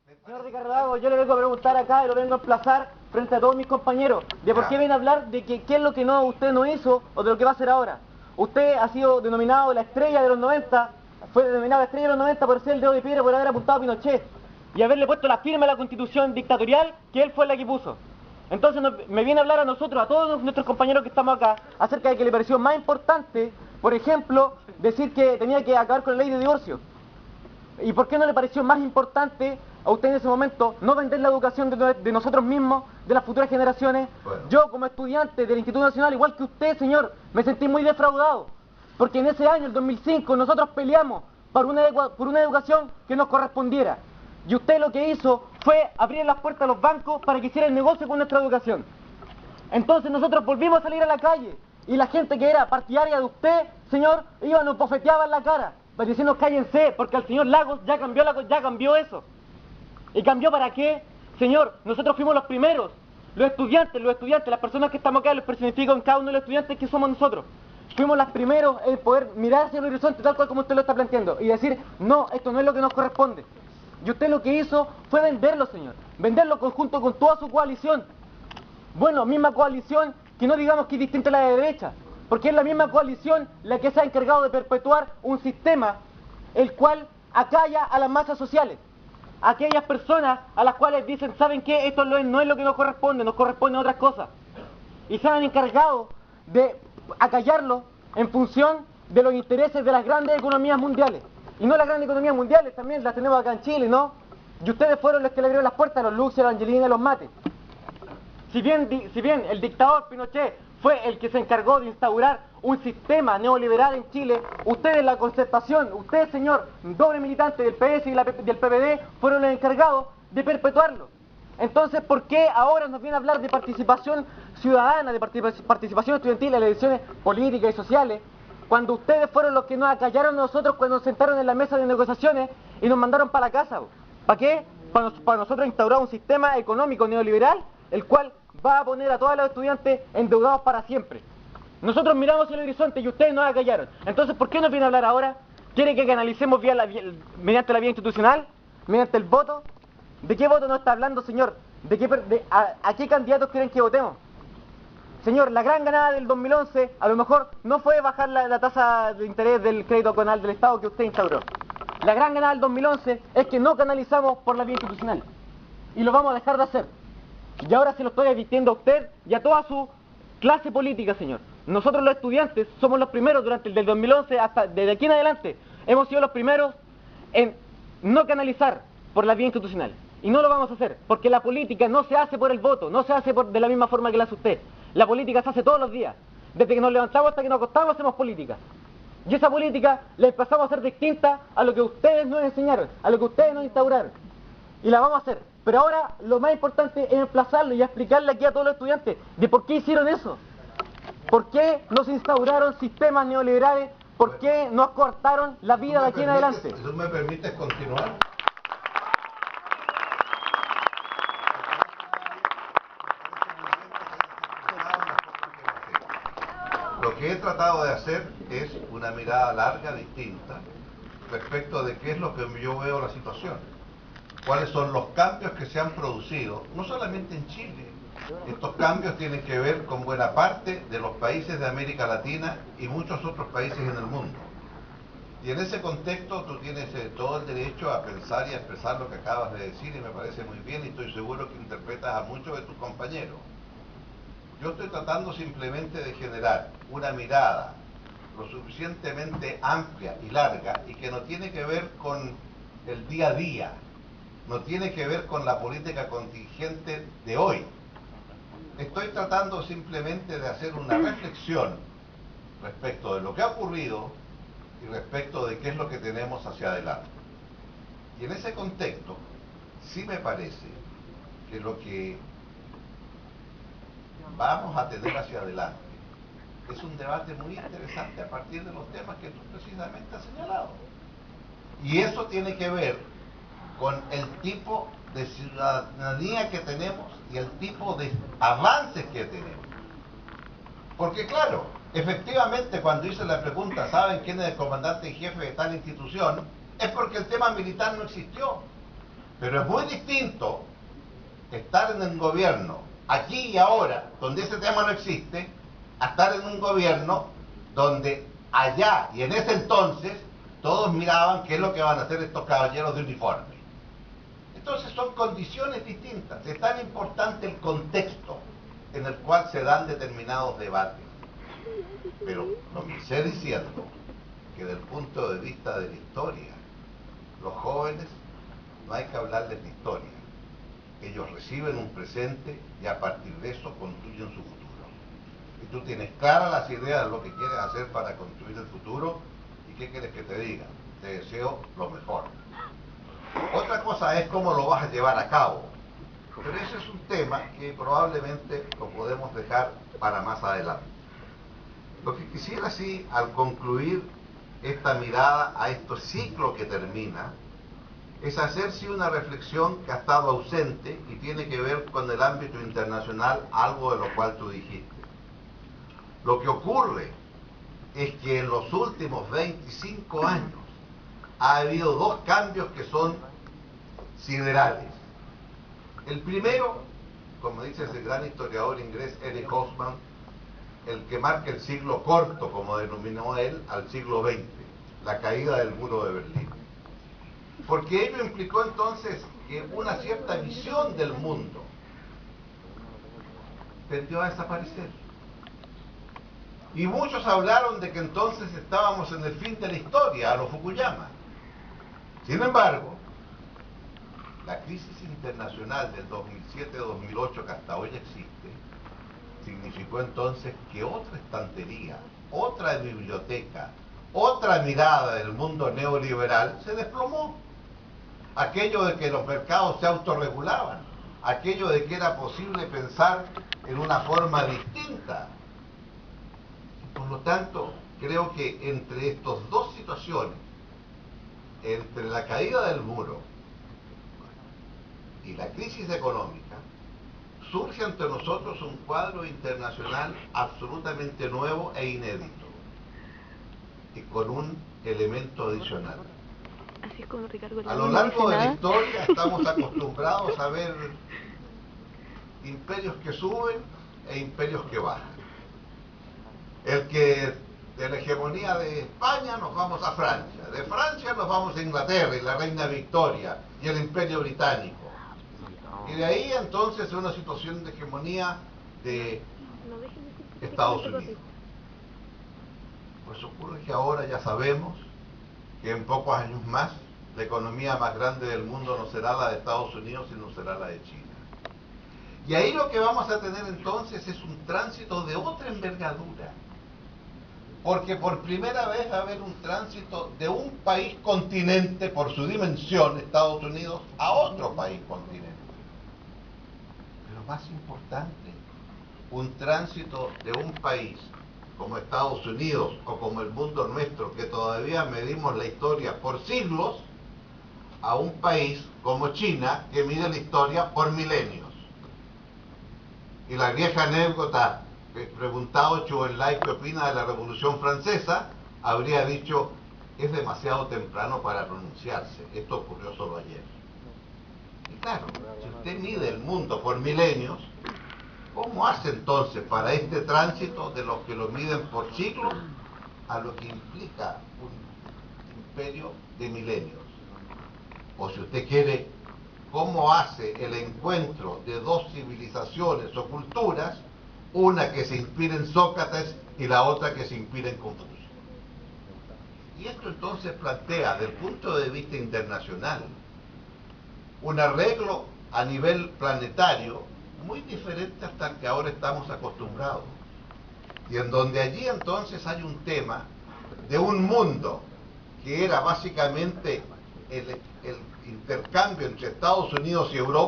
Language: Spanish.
Señor Ricardo, yo le vengo a preguntar acá y lo vengo a emplazar frente a todos mis compañeros de por qué viene a hablar de qué es lo que usted no hizo o de lo que va a hacer ahora. Usted ha sido denominado la estrella de los 90, fue denominado la estrella de los 90 por ser el dedo de piedra por haber apuntado a Pinochet y haberle puesto la firma a la constitución dictatorial que él fue la que puso. Entonces me viene a hablar a nosotros, a todos nuestros compañeros que estamos acá, acerca de que le pareció más importante, por ejemplo, decir que tenía que acabar con la ley de divorcio. ¿Y por qué no le pareció más importante a usted en ese momento no vender la educación de nosotros mismos, de las futuras generaciones? Bueno. Yo como estudiante del Instituto Nacional, igual que usted, señor, me sentí muy defraudado, porque en ese año, el 2005, nosotros peleamos por una educación que nos correspondiera. Y usted lo que hizo fue abrir las puertas a los bancos para que hicieran negocio con nuestra educación. Entonces nosotros volvimos a salir a la calle, y la gente que era partidaria de usted, señor, iba, nos bofeteaba en la cara, diciendo cállense, porque el señor Lagos ya cambió eso. ¿Y cambió para qué? Señor, nosotros fuimos los primeros, los estudiantes, las personas que estamos acá, los personifico en cada uno de los estudiantes que somos nosotros. Fuimos los primeros en poder mirar hacia el horizonte tal cual como usted lo está planteando y decir, no, esto no es lo que nos corresponde. Y usted lo que hizo fue venderlo, señor, venderlo conjunto con toda su coalición. Bueno, misma coalición que no digamos que es distinta a la de derecha, porque es la misma coalición la que se ha encargado de perpetuar un sistema el cual acalla a las masas sociales, a aquellas personas a las cuales dicen, ¿saben qué? Esto no es lo que nos corresponden otras cosas. Y se han encargado de acallarlo en función de los intereses de las grandes economías mundiales. Y no las grandes economías mundiales, también las tenemos acá en Chile, ¿no? Y ustedes fueron los que le abrieron las puertas a los Luxia, a los Angelina y a los Mates. Si bien el dictador Pinochet fue el que se encargó de instaurar un sistema neoliberal en Chile, ustedes, la Concertación, usted, señor, doble militante del PS y del PPD, fueron los encargados de perpetuarlo. Entonces, ¿por qué ahora nos viene a hablar de participación ciudadana, de participación estudiantil en las elecciones políticas y sociales, cuando ustedes fueron los que nos acallaron a nosotros cuando nos sentaron en la mesa de negociaciones y nos mandaron para la casa? ¿Para qué? Para nosotros instaurar un sistema económico neoliberal, el cual va a poner a todos los estudiantes endeudados para siempre. Nosotros miramos el horizonte y ustedes nos acallaron. Entonces, ¿por qué nos viene a hablar ahora? ¿Quiere que canalicemos mediante la vía institucional? ¿Mediante el voto? ¿De qué voto nos está hablando, señor? ¿A qué candidatos quieren que votemos? Señor, la gran ganada del 2011 a lo mejor no fue bajar la tasa de interés del crédito conal del Estado que usted instauró. La gran ganada del 2011 es que no canalizamos por la vía institucional. Y lo vamos a dejar de hacer. Y ahora se lo estoy advirtiendo a usted y a toda su clase política, señor. Nosotros los estudiantes somos los primeros durante el del 2011 hasta desde aquí en adelante. Hemos sido los primeros en no canalizar por la vía institucional. Y no lo vamos a hacer, porque la política no se hace por el voto, no se hace de la misma forma que la hace usted. La política se hace todos los días. Desde que nos levantamos hasta que nos acostamos hacemos política. Y esa política la empezamos a hacer distinta a lo que ustedes nos enseñaron, a lo que ustedes nos instauraron. Y la vamos a hacer. Pero ahora lo más importante es emplazarlo y explicarle aquí a todos los estudiantes de por qué hicieron eso. ¿Por qué nos instauraron sistemas neoliberales? ¿Por qué nos cortaron la vida de aquí en adelante? ¿Tú me permites continuar? Lo que he tratado de hacer es una mirada larga, distinta, respecto de qué es lo que yo veo la situación. Cuáles son los cambios que se han producido, no solamente en Chile. Estos cambios tienen que ver con buena parte de los países de América Latina y muchos otros países en el mundo. Y en ese contexto tú tienes todo el derecho a pensar y a expresar lo que acabas de decir y me parece muy bien y estoy seguro que interpretas a muchos de tus compañeros. Yo estoy tratando simplemente de generar una mirada lo suficientemente amplia y larga y que no tiene que ver con el día a día, no tiene que ver con la política contingente de hoy. Estoy tratando simplemente de hacer una reflexión respecto de lo que ha ocurrido y respecto de qué es lo que tenemos hacia adelante. Y en ese contexto, sí me parece que lo que vamos a tener hacia adelante es un debate muy interesante a partir de los temas que tú precisamente has señalado. Y eso tiene que ver con el tipo de ciudadanía que tenemos y el tipo de avances que tenemos. Porque claro, efectivamente cuando hice la pregunta, ¿saben quién es el comandante en jefe de tal institución? Es porque el tema militar no existió. Pero es muy distinto estar en un gobierno aquí y ahora, donde ese tema no existe, a estar en un gobierno donde allá y en ese entonces todos miraban qué es lo que van a hacer estos caballeros de uniforme. Entonces son condiciones distintas. Es tan importante el contexto en el cual se dan determinados debates. Pero comencé diciendo que desde el punto de vista de la historia, los jóvenes no hay que hablarles de historia. Ellos reciben un presente y a partir de eso construyen su futuro. Y tú tienes claras las ideas de lo que quieres hacer para construir el futuro y qué quieres que te diga. Te deseo lo mejor. Otra cosa es cómo lo vas a llevar a cabo. Pero ese es un tema que probablemente lo podemos dejar para más adelante. Lo que quisiera sí, al concluir esta mirada a este ciclo que termina, es hacerse una reflexión que ha estado ausente y tiene que ver con el ámbito internacional, algo de lo cual tú dijiste. Lo que ocurre es que en los últimos 25 años ha habido dos cambios que son siderales. El primero, como dice ese gran historiador inglés Eric Hobsbawm, el que marca el siglo corto, como denominó él, al siglo XX, la caída del muro de Berlín. Porque ello implicó entonces que una cierta visión del mundo tendió a desaparecer. Y muchos hablaron de que entonces estábamos en el fin de la historia, a lo Fukuyama. Sin embargo, la crisis internacional del 2007-2008, que hasta hoy existe, significó entonces que otra estantería, otra biblioteca, otra mirada del mundo neoliberal se desplomó. Aquello de que los mercados se autorregulaban, aquello de que era posible pensar en una forma distinta. Por lo tanto, creo que entre estas dos situaciones, entre la caída del muro y la crisis económica, surge ante nosotros un cuadro internacional absolutamente nuevo e inédito, y con un elemento adicional. Así es como Ricardo A lo largo de la historia estamos acostumbrados a ver imperios que suben e imperios que bajan. El que de la hegemonía de España nos vamos a Francia, de Francia nos vamos a Inglaterra y la reina Victoria y el imperio británico. Y de ahí entonces una situación de hegemonía de Estados Unidos. Pues ocurre que ahora ya sabemos que en pocos años más la economía más grande del mundo no será la de Estados Unidos, sino será la de China. Y ahí lo que vamos a tener entonces es un tránsito de otra envergadura. Porque por primera vez va a haber un tránsito de un país continente por su dimensión, Estados Unidos, a otro país continente. Pero más importante, un tránsito de un país como Estados Unidos o como el mundo nuestro, que todavía medimos la historia por siglos, a un país como China, que mide la historia por milenios. Y la vieja anécdota, preguntado Zhou Enlai qué opina de la Revolución Francesa, habría dicho, es demasiado temprano para pronunciarse, esto ocurrió solo ayer. Y claro, si usted mide el mundo por milenios, ¿cómo hace entonces para este tránsito de los que lo miden por siglos a lo que implica un imperio de milenios? O si usted quiere, ¿cómo hace el encuentro de dos civilizaciones o culturas, una que se inspira en Sócrates y la otra que se inspira en Confucio? Y esto entonces plantea, desde el punto de vista internacional, un arreglo a nivel planetario muy diferente hasta el que ahora estamos acostumbrados. Y en donde allí entonces hay un tema de un mundo que era básicamente el intercambio entre Estados Unidos y Europa,